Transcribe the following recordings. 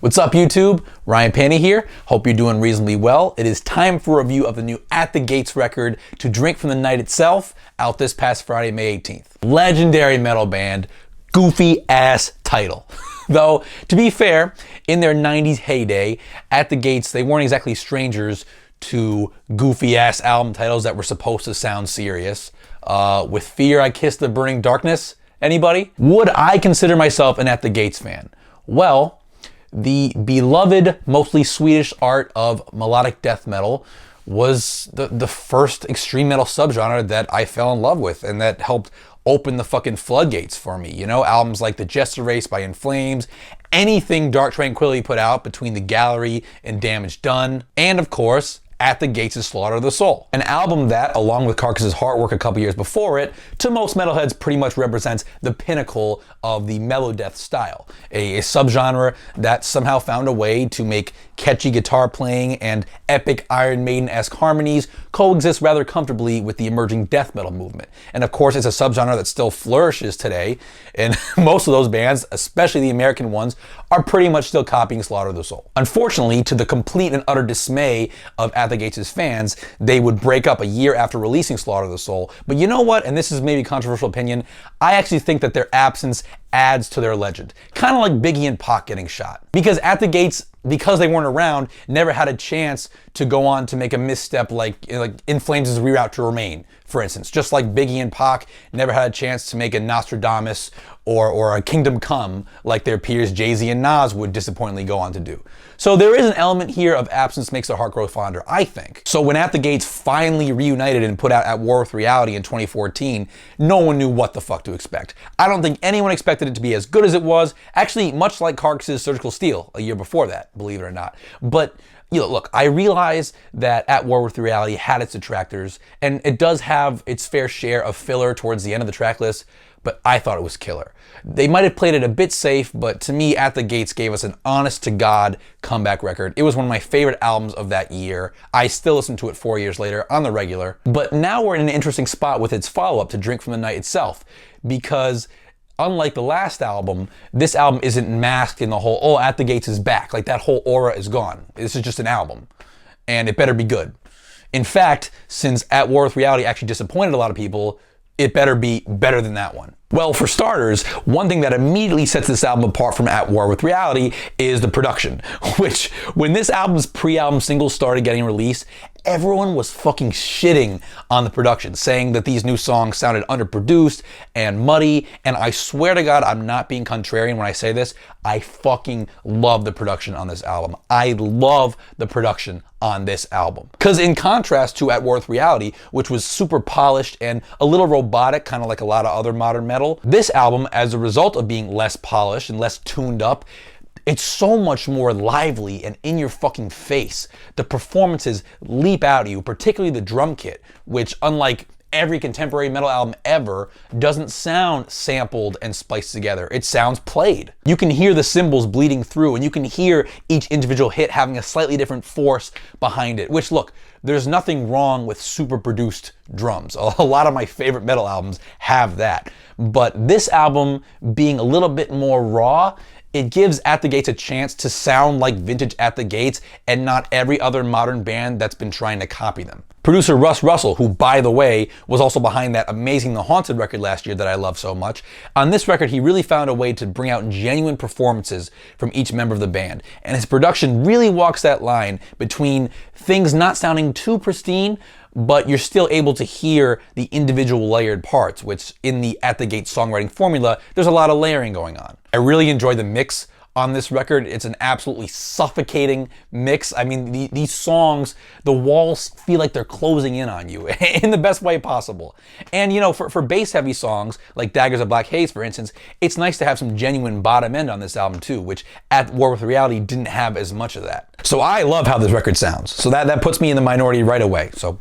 What's up, YouTube? Ryan Paney here. Hope you're doing reasonably well. It is time for a review of the new At the Gates record, To Drink from the Night Itself, out this past Friday, May 18th. Legendary metal band, goofy ass title. Though, to be fair, in their 90s heyday, At the Gates, they weren't exactly strangers to goofy ass album titles that were supposed to sound serious. With Fear I Kissed the Burning Darkness, anybody? Would I consider myself an At the Gates fan? Well, the beloved, mostly Swedish art of melodic death metal was the first extreme metal subgenre that I fell in love with, and that helped open the fucking floodgates for me. You know, albums like The Jester Race by In Flames, anything Dark Tranquillity put out between The Gallery and Damage Done, and of course, At the Gates' Slaughter of the Soul. An album that, along with Carcass's Heartwork a couple years before it, to most metalheads pretty much represents the pinnacle of the mellow death style. A subgenre that somehow found a way to make catchy guitar playing and epic Iron Maiden-esque harmonies coexist rather comfortably with the emerging death metal movement. And of course, it's a subgenre that still flourishes today, and most of those bands, especially the American ones, are pretty much still copying Slaughter of the Soul. Unfortunately, to the complete and utter dismay of At the Gates' fans, they would break up a year after releasing Slaughter of the Soul. But you know what, and this is maybe a controversial opinion, I actually think that their absence adds to their legend. Kind of like Biggie and Pac getting shot. Because At the Gates, because they weren't around, never had a chance to go on to make a misstep like In Flames' Reroute to Remain, for instance. Just like Biggie and Pac never had a chance to make a Nostradamus or a Kingdom Come like their peers Jay-Z and Nas would disappointingly go on to do. So there is an element here of absence makes the heart grow fonder, I think. So when At the Gates finally reunited and put out At War with Reality in 2014, no one knew what the fuck to expect. I don't think anyone expected it to be as good as it was, actually much like Carcass's Surgical Steel a year before that, believe it or not. But you know, look, I realize that At War with Reality had its detractors, and it does have its fair share of filler towards the end of the track list, but I thought it was killer. They might have played it a bit safe, but to me, At the Gates gave us an honest-to-God comeback record. It was one of my favorite albums of that year. I still listen to it 4 years later on the regular. But now we're in an interesting spot with its follow-up, To Drink from the Night Itself, because unlike the last album, this album isn't masked in the whole, oh, At the Gates is back. Like, that whole aura is gone. This is just an album, and it better be good. In fact, since At War with Reality actually disappointed a lot of people, it better be better than that one. Well, for starters, one thing that immediately sets this album apart from At War with Reality is the production, which, when this album's pre-album singles started getting released, everyone was fucking shitting on the production, saying that these new songs sounded underproduced and muddy, and I swear to God, I'm not being contrarian when I say this, I fucking love the production on this album. I love the production on this album. Because in contrast to At War with Reality, which was super polished and a little robotic, kind of like a lot of other modern metal, this album, as a result of being less polished and less tuned up, it's so much more lively and in your fucking face. The performances leap out at you, particularly the drum kit, which, unlike every contemporary metal album ever, doesn't sound sampled and spliced together. It sounds played. You can hear the cymbals bleeding through, and you can hear each individual hit having a slightly different force behind it, which, look, there's nothing wrong with super produced drums. A lot of my favorite metal albums have that. But this album, being a little bit more raw, it gives At the Gates a chance to sound like vintage At the Gates and not every other modern band that's been trying to copy them. Producer Russ Russell, who, by the way, was also behind that amazing The Haunted record last year that I love so much, on this record he really found a way to bring out genuine performances from each member of the band. And his production really walks that line between things not sounding too pristine, but you're still able to hear the individual layered parts, which in the At the Gates songwriting formula, there's a lot of layering going on. I really enjoy the mix on this record. It's an absolutely suffocating mix. I mean, these songs, the walls feel like they're closing in on you in the best way possible. And you know, for bass heavy songs like Daggers of Black Haze, for instance, it's nice to have some genuine bottom end on this album too, which At War with Reality didn't have as much of that. So I love how this record sounds. So that puts me in the minority right away. So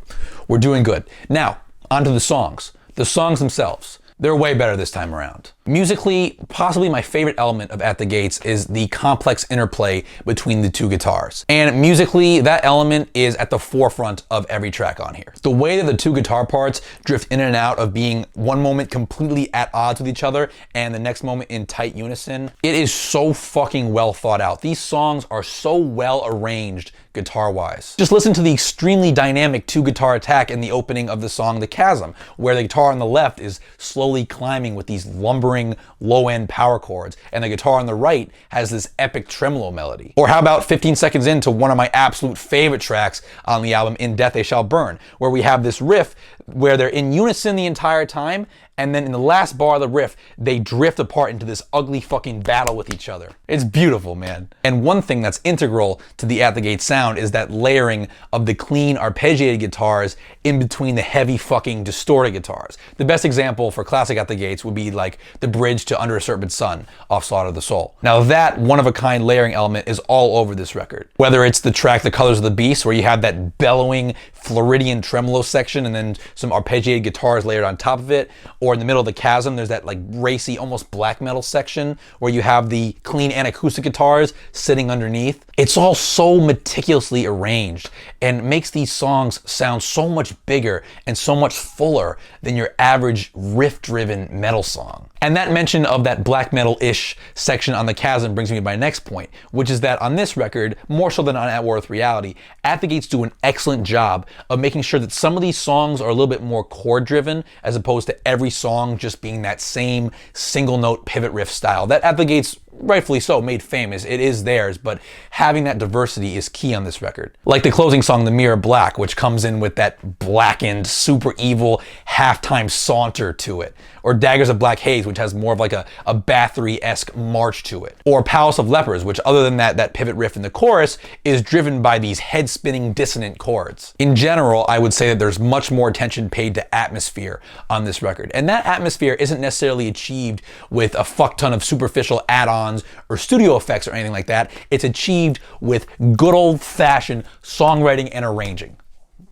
we're doing good. Now, onto the songs. The songs themselves. They're way better this time around. Musically, possibly my favorite element of At the Gates is the complex interplay between the two guitars. And musically, that element is at the forefront of every track on here. The way that the two guitar parts drift in and out of being one moment completely at odds with each other and the next moment in tight unison, it is so fucking well thought out. These songs are so well arranged guitar-wise. Just listen to the extremely dynamic two-guitar attack in the opening of the song The Chasm, where the guitar on the left is slowly climbing with these lumbering low-end power chords, and the guitar on the right has this epic tremolo melody. Or how about 15 seconds into one of my absolute favorite tracks on the album, In Death They Shall Burn, where we have this riff where they're in unison the entire time, and then in the last bar of the riff, they drift apart into this ugly fucking battle with each other. It's beautiful, man. And one thing that's integral to the At the Gates sound is that layering of the clean arpeggiated guitars in between the heavy fucking distorted guitars. The best example for classic At the Gates would be like the bridge to Under a Serpent Sun off Slaughter of the Soul. Now that one-of-a-kind layering element is all over this record. Whether it's the track The Colors of the Beast, where you have that bellowing Floridian tremolo section and then some arpeggiated guitars layered on top of it, or in the middle of The Chasm, there's that like racy, almost black metal section where you have the clean and acoustic guitars sitting underneath. It's all so meticulously arranged and makes these songs sound so much bigger and so much fuller than your average riff-driven metal song. And that mention of that black metal-ish section on The Chasm brings me to my next point, which is that on this record, more so than on At War with Reality, At the Gates do an excellent job of making sure that some of these songs are a little bit more chord-driven, as opposed to every song just being that same single-note pivot riff style that At the Gates, rightfully so, made famous. It is theirs, but having that diversity is key on this record. Like the closing song, The Mirror Black, which comes in with that blackened, super evil halftime saunter to it. Or Daggers of Black Haze, which has more of like a Bathory-esque march to it. Or Palace of Lepers, which other than that pivot riff in the chorus, is driven by these head-spinning dissonant chords. In general, I would say that there's much more attention paid to atmosphere on this record. And that atmosphere isn't necessarily achieved with a fuck ton of superficial add-ons or studio effects or anything like that. It's achieved with good old-fashioned songwriting and arranging.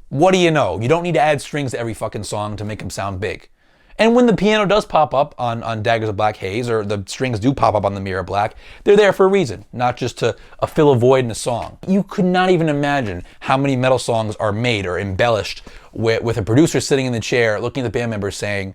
What do you know? You don't need to add strings to every fucking song to make them sound big. And when the piano does pop up on Daggers of Black Haze, or the strings do pop up on The Mirror Black, they're there for a reason, not just to fill a void in a song. You could not even imagine how many metal songs are made or embellished with a producer sitting in the chair looking at the band members saying,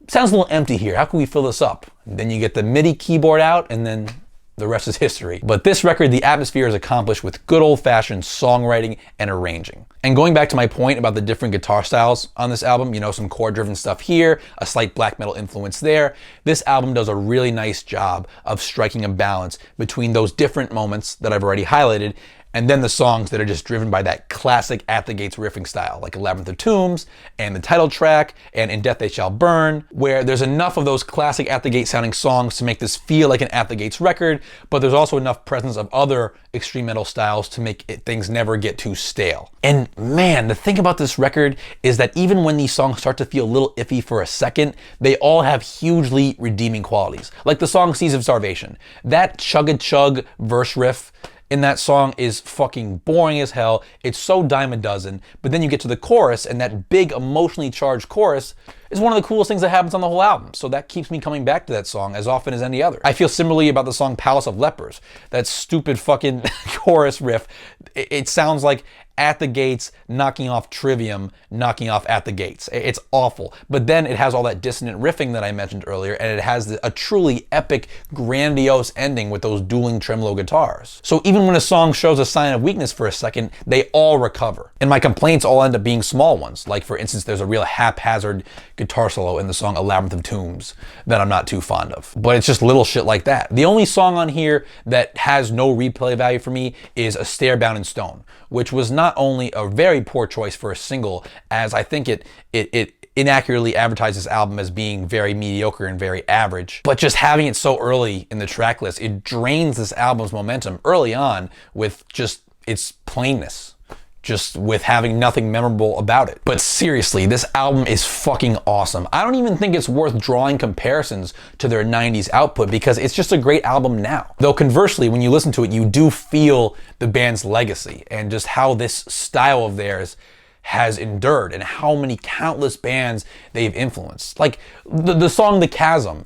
sounds a little empty here, how can we fill this up? And then you get the MIDI keyboard out, and then the rest is history. But this record, the atmosphere is accomplished with good old-fashioned songwriting and arranging. And going back to my point about the different guitar styles on this album, you know, some chord-driven stuff here, a slight black metal influence there, this album does a really nice job of striking a balance between those different moments that I've already highlighted, and then the songs that are just driven by that classic At the Gates riffing style, like Labyrinth of Tombs, and the title track, and In Death They Shall Burn, where there's enough of those classic At the Gates sounding songs to make this feel like an At the Gates record, but there's also enough presence of other extreme metal styles to make things never get too stale. And man, the thing about this record is that even when these songs start to feel a little iffy for a second, they all have hugely redeeming qualities. Like the song Seas of Starvation. That chug-a-chug verse riff in that song is fucking boring as hell. It's so dime a dozen. But then you get to the chorus, and that big emotionally charged chorus is one of the coolest things that happens on the whole album. So that keeps me coming back to that song as often as any other. I feel similarly about the song Palace of Lepers. That stupid fucking chorus riff. It sounds like At the Gates knocking off Trivium, knocking off At the Gates. It's awful. But then it has all that dissonant riffing that I mentioned earlier, and it has a truly epic, grandiose ending with those dueling tremolo guitars. So even when a song shows a sign of weakness for a second, they all recover. And my complaints all end up being small ones. Like, for instance, there's a real haphazard guitar solo in the song A Labyrinth of Tombs that I'm not too fond of. But it's just little shit like that. The only song on here that has no replay value for me is A Stair Bound in Stone, which was not only a very poor choice for a single, as I think it inaccurately advertised this album as being very mediocre and very average, but just having it so early in the track list, it drains this album's momentum early on with just its plainness. Just with having nothing memorable about it. But seriously, this album is fucking awesome. I don't even think it's worth drawing comparisons to their 90s output because it's just a great album now. Though conversely, when you listen to it, you do feel the band's legacy and just how this style of theirs has endured and how many countless bands they've influenced. Like the song The Chasm,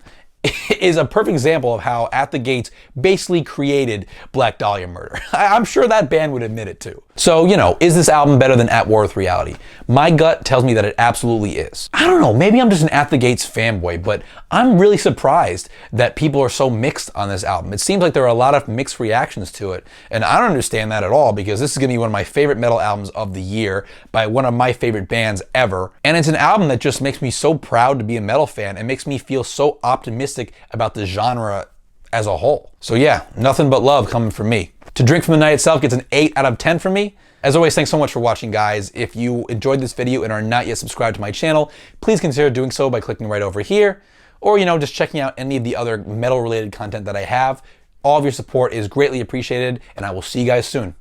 is a perfect example of how At the Gates basically created Black Dahlia Murder. I'm sure that band would admit it too. So, you know, is this album better than At War with Reality? My gut tells me that it absolutely is. I don't know, maybe I'm just an At the Gates fanboy, but I'm really surprised that people are so mixed on this album. It seems like there are a lot of mixed reactions to it, and I don't understand that at all, because this is gonna be one of my favorite metal albums of the year by one of my favorite bands ever. And it's an album that just makes me so proud to be a metal fan. It makes me feel so optimistic about the genre as a whole. So yeah, nothing but love coming from me. To Drink from the Night itself gets an 8 out of 10 from me. As always, thanks so much for watching, guys. If you enjoyed this video and are not yet subscribed to my channel, please consider doing so by clicking right over here, or, you know, just checking out any of the other metal related content that I have. All of your support is greatly appreciated, and I will see you guys soon.